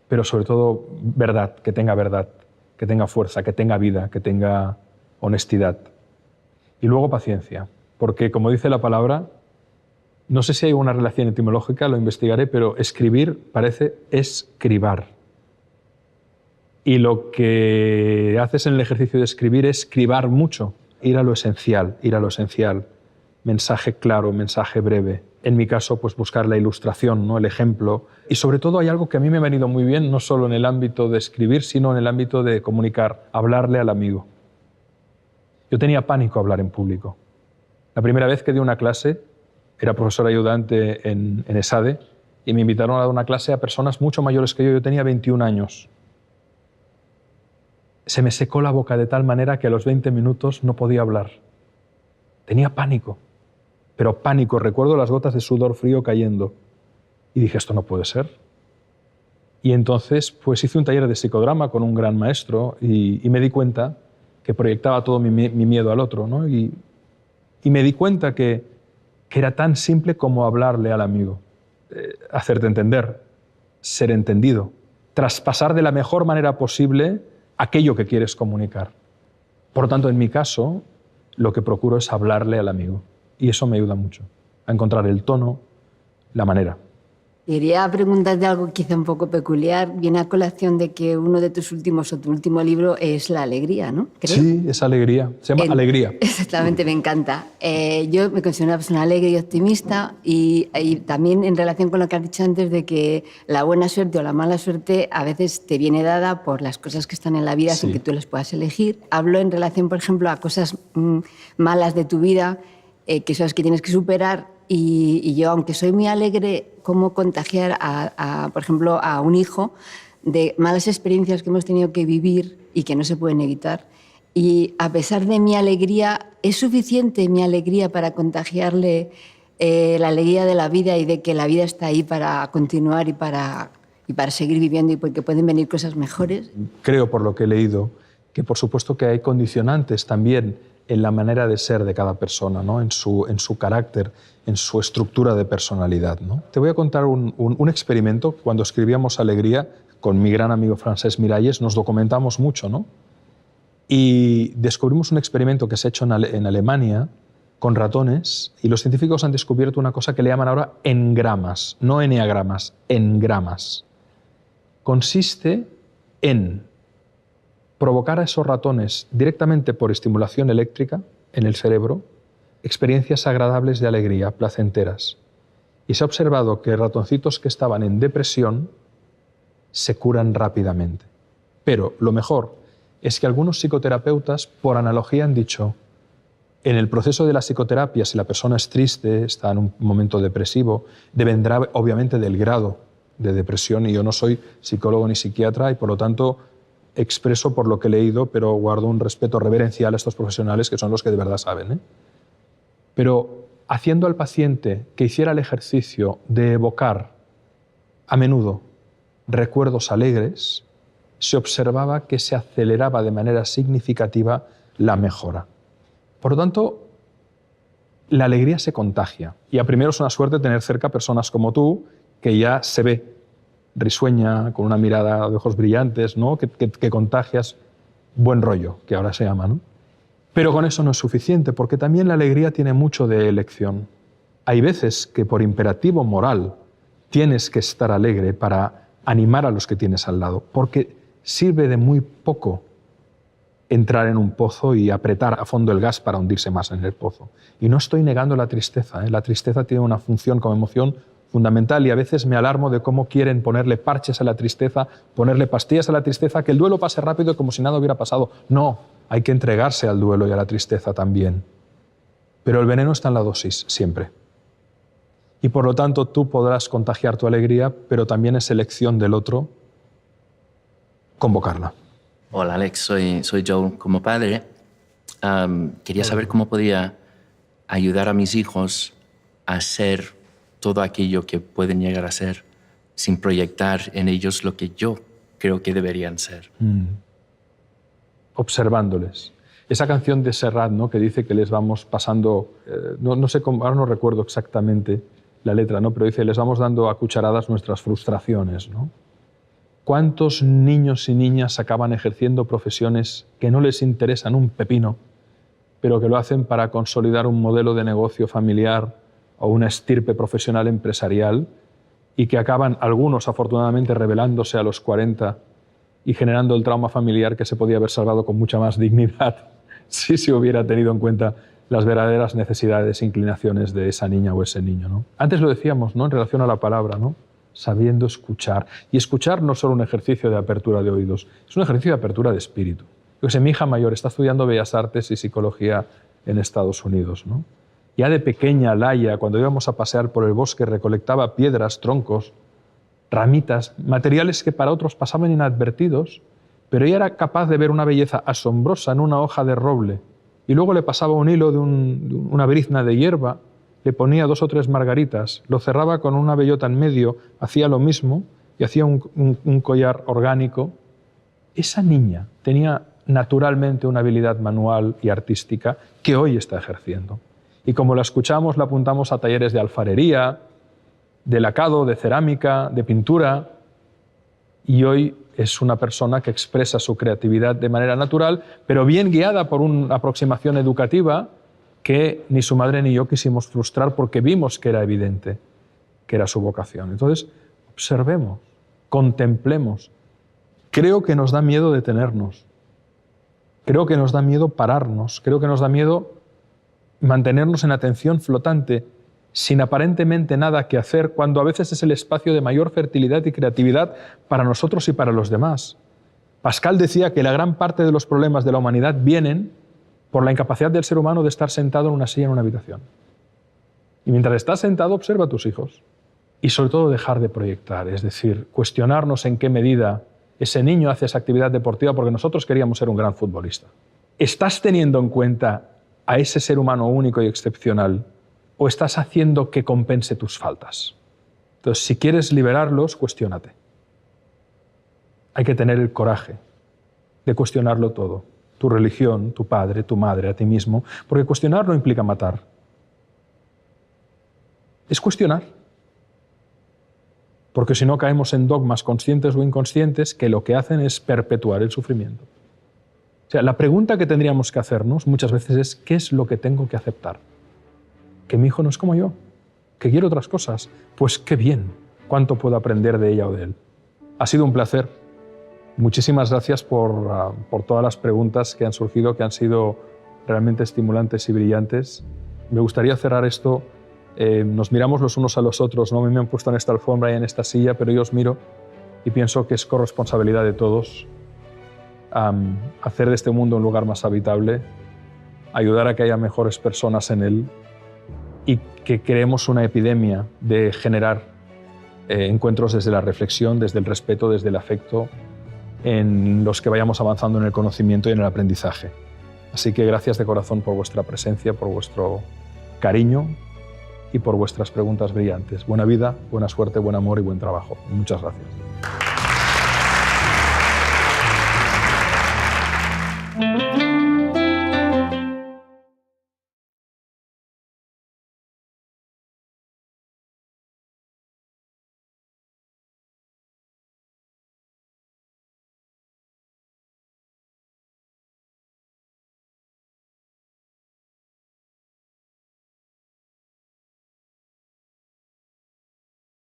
pero sobre todo verdad, que tenga fuerza, que tenga vida, que tenga honestidad. Y luego paciencia, porque como dice la palabra, no sé si hay una relación etimológica, lo investigaré, pero escribir parece escribar. Y lo que haces en el ejercicio de escribir es escribar mucho, ir a lo esencial, mensaje claro, mensaje breve. En mi caso, pues buscar la ilustración, ¿no? El ejemplo. Y sobre todo hay algo que a mí me ha venido muy bien, no solo en el ámbito de escribir, sino en el ámbito de comunicar, hablarle al amigo. Yo tenía pánico a hablar en público. La primera vez que di una clase, era profesor ayudante en ESADE, y me invitaron a dar una clase a personas mucho mayores que yo tenía 21 años. Se me secó la boca de tal manera que a los 20 minutos no podía hablar. Tenía pánico, pero pánico. Recuerdo las gotas de sudor frío cayendo. Y dije, esto no puede ser. Y entonces pues hice un taller de psicodrama con un gran maestro y me di cuenta que proyectaba todo mi miedo al otro, ¿no? Y me di cuenta que era tan simple como hablarle al amigo, hacerte entender, ser entendido, traspasar de la mejor manera posible aquello que quieres comunicar. Por lo tanto, en mi caso, lo que procuro es hablarle al amigo. Y eso me ayuda mucho a encontrar el tono, la manera. Quería preguntarte algo quizá un poco peculiar. Viene a colación de que uno de tus últimos o tu último libro es La alegría, ¿no? ¿Creo? Sí, es alegría. Se llama Alegría. Exactamente, me encanta. Yo me considero una persona alegre y optimista y también en relación con lo que has dicho antes de que la buena suerte o la mala suerte a veces te viene dada por las cosas que están en la vida sin que tú las puedas elegir. Hablo en relación, por ejemplo, a cosas malas de tu vida que son las que tienes que superar. Y yo, aunque soy muy alegre, cómo contagiar, por ejemplo, a un hijo de malas experiencias que hemos tenido que vivir y que no se pueden evitar. Y a pesar de mi alegría, ¿es suficiente mi alegría para contagiarle la alegría de la vida y de que la vida está ahí para continuar y para seguir viviendo y porque pueden venir cosas mejores? Creo, por lo que he leído, que por supuesto que hay condicionantes también en la manera de ser de cada persona, ¿no? en su carácter, en su estructura de personalidad, ¿no? Te voy a contar un experimento. Cuando escribíamos Alegría, con mi gran amigo Francesc Miralles, nos documentamos mucho, ¿no? Y descubrimos un experimento que se ha hecho en Alemania con ratones, y los científicos han descubierto una cosa que le llaman ahora engramas, no eneagramas, engramas. Consiste en provocar a esos ratones directamente por estimulación eléctrica en el cerebro experiencias agradables de alegría, placenteras. Y se ha observado que ratoncitos que estaban en depresión se curan rápidamente. Pero lo mejor es que algunos psicoterapeutas, por analogía, han dicho, en el proceso de la psicoterapia, si la persona es triste, está en un momento depresivo, dependerá obviamente del grado de depresión, y yo no soy psicólogo ni psiquiatra y por lo tanto expreso por lo que he leído, pero guardo un respeto reverencial a estos profesionales que son los que de verdad saben, ¿eh? Pero haciendo al paciente que hiciera el ejercicio de evocar a menudo recuerdos alegres, se observaba que se aceleraba de manera significativa la mejora. Por lo tanto, la alegría se contagia. Y a primero es una suerte tener cerca personas como tú, que ya se ve risueña, con una mirada de ojos brillantes, ¿no? que contagias buen rollo, que ahora se llama, ¿no? Pero con eso no es suficiente, porque también la alegría tiene mucho de elección. Hay veces que por imperativo moral tienes que estar alegre para animar a los que tienes al lado, porque sirve de muy poco entrar en un pozo y apretar a fondo el gas para hundirse más en el pozo. Y no estoy negando la tristeza, ¿eh? La tristeza tiene una función como emoción fundamental y a veces me alarmo de cómo quieren ponerle parches a la tristeza, ponerle pastillas a la tristeza, que el duelo pase rápido como si nada hubiera pasado. No, hay que entregarse al duelo y a la tristeza también. Pero el veneno está en la dosis, siempre. Y por lo tanto tú podrás contagiar tu alegría, pero también es elección del otro convocarla. Hola Alex, soy Joe. Como padre, quería saber cómo podía ayudar a mis hijos a ser todo aquello que pueden llegar a ser sin proyectar en ellos lo que yo creo que deberían ser. Observándoles. Esa canción de Serrat, ¿no?, que dice que les vamos pasando, no sé cómo, ahora no recuerdo exactamente la letra, ¿no?, pero dice, les vamos dando a cucharadas nuestras frustraciones, ¿no? ¿Cuántos niños y niñas acaban ejerciendo profesiones que no les interesan un pepino, pero que lo hacen para consolidar un modelo de negocio familiar o una estirpe profesional empresarial y que acaban, algunos afortunadamente, rebelándose a los 40 y generando el trauma familiar que se podía haber salvado con mucha más dignidad si se hubiera tenido en cuenta las verdaderas necesidades e inclinaciones de esa niña o ese niño, ¿no? Antes lo decíamos, ¿no?, en relación a la palabra, ¿no?, sabiendo escuchar. Y escuchar no es solo un ejercicio de apertura de oídos, es un ejercicio de apertura de espíritu. Yo sé, mi hija mayor está estudiando Bellas Artes y Psicología en Estados Unidos, ¿no? Ya de pequeña, Laia, cuando íbamos a pasear por el bosque, recolectaba piedras, troncos, ramitas, materiales que para otros pasaban inadvertidos, pero ella era capaz de ver una belleza asombrosa en una hoja de roble y luego le pasaba un hilo de una brizna de hierba, le ponía 2 o 3 margaritas, lo cerraba con una bellota en medio, hacía lo mismo y hacía un collar orgánico. Esa niña tenía naturalmente una habilidad manual y artística que hoy está ejerciendo. Y como la escuchamos, la apuntamos a talleres de alfarería, de lacado, de cerámica, de pintura, y hoy es una persona que expresa su creatividad de manera natural, pero bien guiada por una aproximación educativa que ni su madre ni yo quisimos frustrar porque vimos que era evidente que era su vocación. Entonces, observemos, contemplemos. Creo que nos da miedo detenernos. Creo que nos da miedo pararnos. Creo que nos da miedo mantenernos en atención flotante, sin aparentemente nada que hacer, cuando a veces es el espacio de mayor fertilidad y creatividad para nosotros y para los demás. Pascal decía que la gran parte de los problemas de la humanidad vienen por la incapacidad del ser humano de estar sentado en una silla en una habitación. Y mientras estás sentado, observa a tus hijos. Y sobre todo dejar de proyectar, es decir, cuestionarnos en qué medida ese niño hace esa actividad deportiva porque nosotros queríamos ser un gran futbolista. ¿Estás teniendo en cuenta a ese ser humano único y excepcional o estás haciendo que compense tus faltas? Entonces, si quieres liberarlos, cuestiónate. Hay que tener el coraje de cuestionarlo todo. Tu religión, tu padre, tu madre, a ti mismo, porque cuestionar no implica matar. Es cuestionar. Porque si no caemos en dogmas conscientes o inconscientes que lo que hacen es perpetuar el sufrimiento. O sea, la pregunta que tendríamos que hacernos muchas veces es ¿qué es lo que tengo que aceptar? Que mi hijo no es como yo, que quiere otras cosas. Pues qué bien, cuánto puedo aprender de ella o de él. Ha sido un placer. Muchísimas gracias por todas las preguntas que han surgido, que han sido realmente estimulantes y brillantes. Me gustaría cerrar esto. Nos miramos los unos a los otros, ¿no? A mí me han puesto en esta alfombra y en esta silla, pero yo os miro y pienso que es corresponsabilidad de todos hacer de este mundo un lugar más habitable, ayudar a que haya mejores personas en él y que creemos una epidemia de generar encuentros desde la reflexión, desde el respeto, desde el afecto, en los que vayamos avanzando en el conocimiento y en el aprendizaje. Así que gracias de corazón por vuestra presencia, por vuestro cariño y por vuestras preguntas brillantes. Buena vida, buena suerte, buen amor y buen trabajo. Muchas gracias.